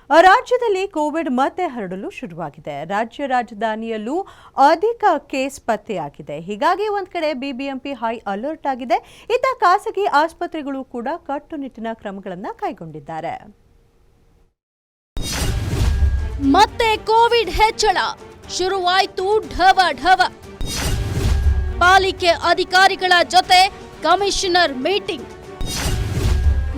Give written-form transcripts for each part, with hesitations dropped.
ರಾಜ್ಯದಲ್ಲಿ ಕೋವಿಡ್ ಮತ್ತೆ ಹರಡಲು ಶುರುವಾಗಿದೆ. ರಾಜ್ಯ ರಾಜಧಾನಿಯಲ್ಲೂ ಅಧಿಕ ಕೇಸ್ ಪತ್ತೆಯಾಗಿದೆ. ಹೀಗಾಗಿ ಒಂದ್ ಕಡೆ ಬಿಬಿಎಂಪಿ ಹೈ ಅಲರ್ಟ್ ಆಗಿದೆ. ಇತ್ತ ಖಾಸಗಿ ಆಸ್ಪತ್ರೆಗಳು ಕೂಡ ಕಟ್ಟುನಿಟ್ಟಿನ ಕ್ರಮಗಳನ್ನು ಕೈಗೊಂಡಿದ್ದಾರೆ. ಮತ್ತೆ ಕೋವಿಡ್ ಹೆಚ್ಚಳ ಶುರುವಾಯಿತು. ಢವ ಢವ ಪಾಲಿಕೆ ಅಧಿಕಾರಿಗಳ ಜೊತೆ ಕಮಿಷನರ್ ಮೀಟಿಂಗ್.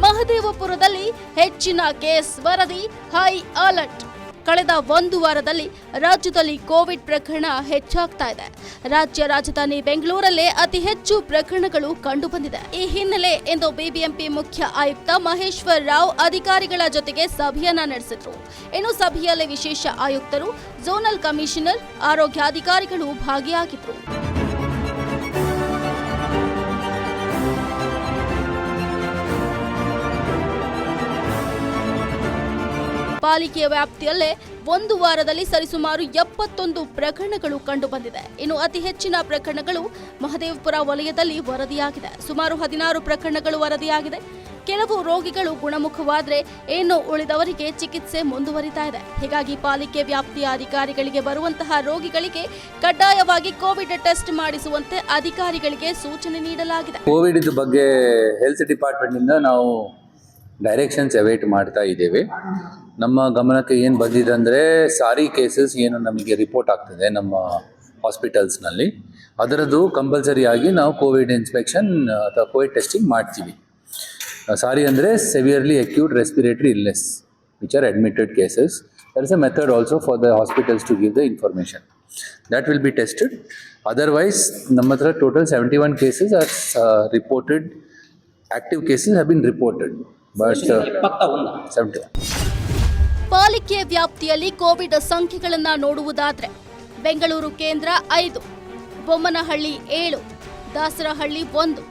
ಮಹದೇವಪುರದಲ್ಲಿ ಹೆಚ್ಚಿನ ಕೇಸ್ ವರದಿ, ಹೈ ಅಲರ್ಟ್. ಕಳೆದ ಒಂದು ವಾರದಲ್ಲಿ ರಾಜ್ಯದಲ್ಲಿ ಕೋವಿಡ್ ಪ್ರಕರಣ ಹೆಚ್ಚಾಗ್ತಾ ಇದೆ. ರಾಜ್ಯ ರಾಜಧಾನಿ ಬೆಂಗಳೂರಲ್ಲೇ ಅತಿ ಹೆಚ್ಚು ಪ್ರಕರಣಗಳು ಕಂಡುಬಂದಿದೆ. ಈ ಹಿನ್ನೆಲೆ ಇಂದು ಬಿಬಿಎಂಪಿ ಮುಖ್ಯ ಆಯುಕ್ತ ಮಹೇಶ್ವರ್ ರಾವ್ ಅಧಿಕಾರಿಗಳ ಜೊತೆಗೆ ಸಭೆಯನ್ನ ನಡೆಸಿದ್ರು. ಇನ್ನು ಸಭೆಯಲ್ಲಿ ವಿಶೇಷ ಆಯುಕ್ತರು, ಝೋನಲ್ ಕಮಿಷನರ್, ಆರೋಗ್ಯಾಧಿಕಾರಿಗಳು ಭಾಗಿಯಾಗಿದ್ರು. ಪಾಲಿಕೆಯ ವ್ಯಾಪ್ತಿಯಲ್ಲೇ ಒಂದು ವಾರದಲ್ಲಿ ಸರಿಸುಮಾರು 71 ಪ್ರಕರಣಗಳು ಕಂಡುಬಂದಿದೆ. ಇನ್ನು ಅತಿ ಹೆಚ್ಚಿನ ಪ್ರಕರಣಗಳು ಮಹದೇವಪುರ ವಲಯದಲ್ಲಿ ವರದಿಯಾಗಿದೆ. ಸುಮಾರು 16 ಪ್ರಕರಣಗಳು ವರದಿಯಾಗಿದೆ. ಕೆಲವು ರೋಗಿಗಳು ಗುಣಮುಖವಾದರೆ ಇನ್ನು ಉಳಿದವರಿಗೆ ಚಿಕಿತ್ಸೆ ಮುಂದುವರಿತಾ ಇದೆ. ಹೀಗಾಗಿ ಪಾಲಿಕೆ ವ್ಯಾಪ್ತಿಯ ಅಧಿಕಾರಿಗಳಿಗೆ ಬರುವಂತಹ ರೋಗಿಗಳಿಗೆ ಕಡ್ಡಾಯವಾಗಿ ಕೋವಿಡ್ ಟೆಸ್ಟ್ ಮಾಡಿಸುವಂತೆ ಅಧಿಕಾರಿಗಳಿಗೆ ಸೂಚನೆ ನೀಡಲಾಗಿದೆ. ಕೋವಿಡ್ ಬಗ್ಗೆ ಹೆಲ್ತ್ ಡಿಪಾರ್ಟ್ಮೆಂಟ್ ಇಂದ ನಾವು ಡೈರೆಕ್ಷನ್ಸ್ ಅವೈಟ್ ಮಾಡ್ತಾ ಇದ್ದೇವೆ. ನಮ್ಮ ಗಮನಕ್ಕೆ ಏನು ಬಂದಿದೆ ಅಂದರೆ, ಸಾರಿ ಕೇಸಸ್ ಏನು ನಮಗೆ ರಿಪೋರ್ಟ್ ಆಗ್ತದೆ ನಮ್ಮ ಹಾಸ್ಪಿಟಲ್ಸ್ನಲ್ಲಿ, ಅದರದ್ದು ಕಂಪಲ್ಸರಿಯಾಗಿ ನಾವು ಕೋವಿಡ್ ಇನ್ಸ್ಪೆಕ್ಷನ್ ಅಥವಾ ಕೋವಿಡ್ ಟೆಸ್ಟಿಂಗ್ ಮಾಡ್ತೀವಿ. ಸಾರಿ ಅಂದರೆ severely acute respiratory illness which are admitted cases. There is a method also for the hospitals to give the information. that will be tested. Otherwise, ನಮ್ಮ ಹತ್ರ total 71 cases are reported. Active cases have been reported. But 70. ಪಾಲಿಕೆ ವ್ಯಾಪ್ತಿಯಲ್ಲಿ Covid ಸಂಖ್ಯೆಗಳನ್ನು ನೋಡುವುದಾದರೆ ಬೆಂಗಳೂರು ಕೇಂದ್ರ 5, ಬೊಮ್ಮನಹಳ್ಳಿ 7, ದಾಸರಹಳ್ಳಿ 1,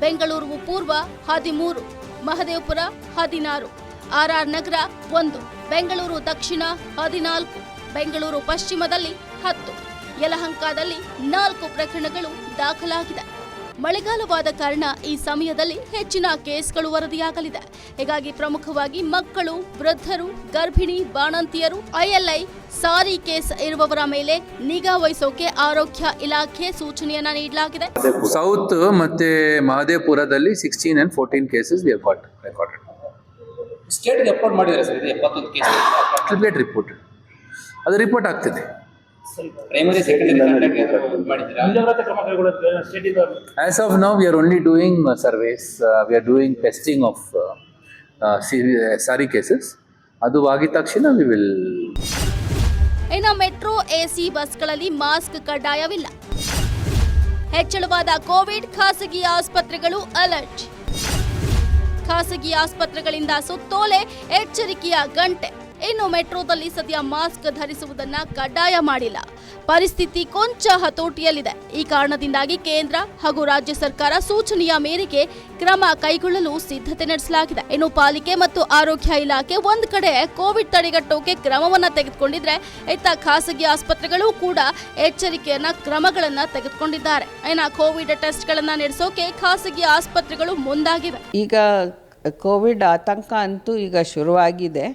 ಬೆಂಗಳೂರು ಪೂರ್ವ 13, Mahadevapura 16, RR ನಗರ 1, ಬೆಂಗಳೂರು ದಕ್ಷಿಣ 14, ಬೆಂಗಳೂರು ಪಶ್ಚಿಮದಲ್ಲಿ 10, ಯಲಹಂಕದಲ್ಲಿ 4 ಪ್ರಕರಣಗಳು ದಾಖಲಾಗಿದೆ. ಮಳೆಗಾಲವಾದ ಕಾರಣ ಈ ಸಮಯದಲ್ಲಿ ಹೆಚ್ಚಿನ ಕೇಸ್ಗಳು ವರದಿಯಾಗಲಿದೆ. ಹೀಗಾಗಿ ಪ್ರಮುಖವಾಗಿ ಮಕ್ಕಳು, ವೃದ್ಧರು, ಗರ್ಭಿಣಿ, ಬಾಣಂತಿಯರು, ILI, ಸಾರಿ ಕೇಸ್ ಇರುವವರ ಮೇಲೆ ನಿಗಾ ವಹಿಸೋಕೆ ಆರೋಗ್ಯ ಇಲಾಖೆ ಸೂಚನೆಯನ್ನ ನೀಡಲಾಗಿದೆ. ಸೌತ್ ಮತ್ತೆ ಮಹದೇವಪುರದಲ್ಲಿ 16 and 14 cases we have got recorded. State report ಮಾಡಿದ್ದಾರೆ ಸರ್, 71 ಕೇಸ್ ಗೆಟ್ ರಿಪೋರ್ಟೆಡ್. ಅದು ರಿಪೋರ್ಟ್ ಆಗ್ತಿದೆ. ಪ್ರೈಮರಿ ಸೆಕೆಂಡರಿ ಕಾಂಟ್ಯಾಕ್ಟ್ ಮಾಡಿದ್ದೀರಾ? As of now, we are only doing surveys. We are doing testing of SARI cases. ಅದು ಆಗಿದ ತಕ್ಷಣ we will. ಇನ್ನು metro AC ಬಸ್ಗಳಲ್ಲಿ mask ಕಡ್ಡಾಯವಿಲ್ಲ. ಹೆಚ್ಚಳವಾದ Covid, ಖಾಸಗಿ ಆಸ್ಪತ್ರೆಗಳು ಅಲರ್ಟ್. ಖಾಸಗಿ ಆಸ್ಪತ್ರೆಗಳಿಂದ ಸುತ್ತೋಲೆ, ಎಚ್ಚರಿಕೆಯ ಗಂಟೆ. ಇನ್ನು ಮೆಟ್ರೋದಲ್ಲಿ ಸದ್ಯ ಮಾಸ್ಕ್ ಧರಿಸುವುದನ್ನ ಕಡ್ಡಾಯ ಮಾಡಿಲ್ಲ. ಪರಿಸ್ಥಿತಿ ಕೊಂಚ ಹತೋಟಿಯಲ್ಲಿದೆ. ಈ ಕಾರಣದಿಂದಾಗಿ ಕೇಂದ್ರ ಹಾಗೂ ರಾಜ್ಯ ಸರ್ಕಾರ ಸೂಚನೆಯ ಮೇರೆಗೆ ಕ್ರಮ ಕೈಗೊಳ್ಳಲು ಸಿದ್ಧತೆ ನಡೆಸಲಾಗಿದೆ. ಇನ್ನು ಪಾಲಿಕೆ ಮತ್ತು ಆರೋಗ್ಯ ಇಲಾಖೆ ಒಂದ್ ಕಡೆ ಕೋವಿಡ್ ತಡೆಗಟ್ಟೋಕೆ ಕ್ರಮವನ್ನ ತೆಗೆದುಕೊಂಡಿದ್ರೆ, ಇತ್ತ ಖಾಸಗಿ ಆಸ್ಪತ್ರೆಗಳು ಕೂಡ ಎಚ್ಚರಿಕೆಯನ್ನ ಕ್ರಮಗಳನ್ನ ತೆಗೆದುಕೊಂಡಿದ್ದಾರೆ. ಇನ್ನು ಕೋವಿಡ್ ಟೆಸ್ಟ್ ಗಳನ್ನ ನಡೆಸೋಕೆ ಖಾಸಗಿ ಆಸ್ಪತ್ರೆಗಳು ಮುಂದಾಗಿವೆ. ಈಗ ಕೋವಿಡ್ ಆತಂಕ ಅಂತೂ ಈಗ ಶುರುವಾಗಿದೆ.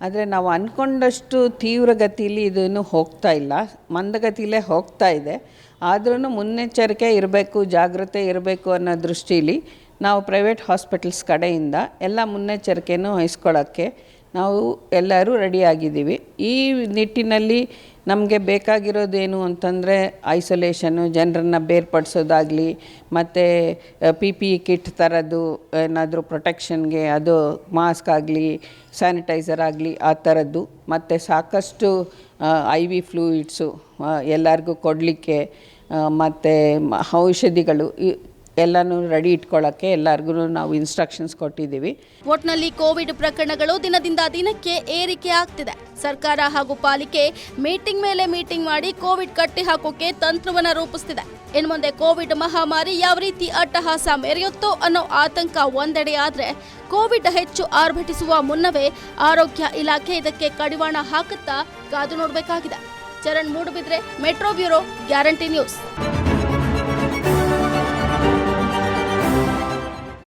ಆದರೆ ನಾವು ಅಂದ್ಕೊಂಡಷ್ಟು ತೀವ್ರಗತಿಯಲ್ಲಿ ಇದನ್ನು ಹೋಗ್ತಾ ಇಲ್ಲ, ಮಂದಗತಿಯಲ್ಲೇ ಹೋಗ್ತಾ ಇದೆ. ಆದ್ರೂ ಮುನ್ನೆಚ್ಚರಿಕೆ ಇರಬೇಕು, ಜಾಗ್ರತೆ ಇರಬೇಕು ಅನ್ನೋ ದೃಷ್ಟಿಲಿ ನಾವು ಪ್ರೈವೇಟ್ ಹಾಸ್ಪಿಟಲ್ಸ್ ಕಡೆಯಿಂದ ಎಲ್ಲ ಮುನ್ನೆಚ್ಚರಿಕೆಯನ್ನು ವಹಿಸ್ಕೊಳ್ಳೋಕ್ಕೆ ನಾವು ಎಲ್ಲರೂ ರೆಡಿಯಾಗಿದ್ದೀವಿ. ಈ ನಿಟ್ಟಿನಲ್ಲಿ ನಮಗೆ ಬೇಕಾಗಿರೋದೇನು ಅಂತಂದರೆ ಐಸೋಲೇಷನ್ನು, ಜನರನ್ನು ಬೇರ್ಪಡಿಸೋದಾಗಲಿ, ಮತ್ತು PPE ಕಿಟ್ ಥರದ್ದು ಏನಾದರೂ ಪ್ರೊಟೆಕ್ಷನ್ಗೆ ಅದು ಮಾಸ್ಕ್ ಆಗಲಿ, ಸ್ಯಾನಿಟೈಸರ್ ಆಗಲಿ ಆ ಥರದ್ದು, ಮತ್ತು ಸಾಕಷ್ಟು IV ಫ್ಲೂಯಿಡ್ಸು ಎಲ್ಲರಿಗೂ ಕೊಡಲಿಕ್ಕೆ, ಮತ್ತು ಔಷಧಿಗಳು ಎಲ್ಲನೂ ರೆಡಿ ಇಟ್ಕೊಳ್ಳೋಕ್ಕೆ ಎಲ್ಲರಿಗೂ ನಾವು ಇನ್ಸ್ಟ್ರಕ್ಷನ್ಸ್ ಕೊಟ್ಟಿದ್ದೀವಿ. ಒಟ್ನಲ್ಲಿ ಕೋವಿಡ್ ಪ್ರಕರಣಗಳು ದಿನದಿಂದ ದಿನಕ್ಕೆ ಏರಿಕೆ ಆಗ್ತಿದೆ. ಸರ್ಕಾರ ಹಾಗೂ ಪಾಲಿಕೆ ಮೀಟಿಂಗ್ ಮೇಲೆ ಮೀಟಿಂಗ್ ಮಾಡಿ ಕೋವಿಡ್ ಕಟ್ಟಿ ಹಾಕೋಕೆ ತಂತ್ರವನ್ನ ರೂಪಿಸ್ತಿದೆ. ಇನ್ನು ಮುಂದೆ ಕೋವಿಡ್ ಮಹಾಮಾರಿ ಯಾವ ರೀತಿ ಅಟ್ಟಹಾಸ ಮೆರೆಯುತ್ತೋ ಅನ್ನೋ ಆತಂಕ ಒಂದೆಡೆ ಆದ್ರೆ, ಕೋವಿಡ್ ಹೆಚ್ಚು ಆರ್ಭಟಿಸುವ ಮುನ್ನವೇ ಆರೋಗ್ಯ ಇಲಾಖೆ ಇದಕ್ಕೆ ಕಡಿವಾಣ ಹಾಕುತ್ತಾ ಕಾದು ನೋಡಬೇಕಾಗಿದೆ. Charan Moodbidri, metro bureau, guarantee news.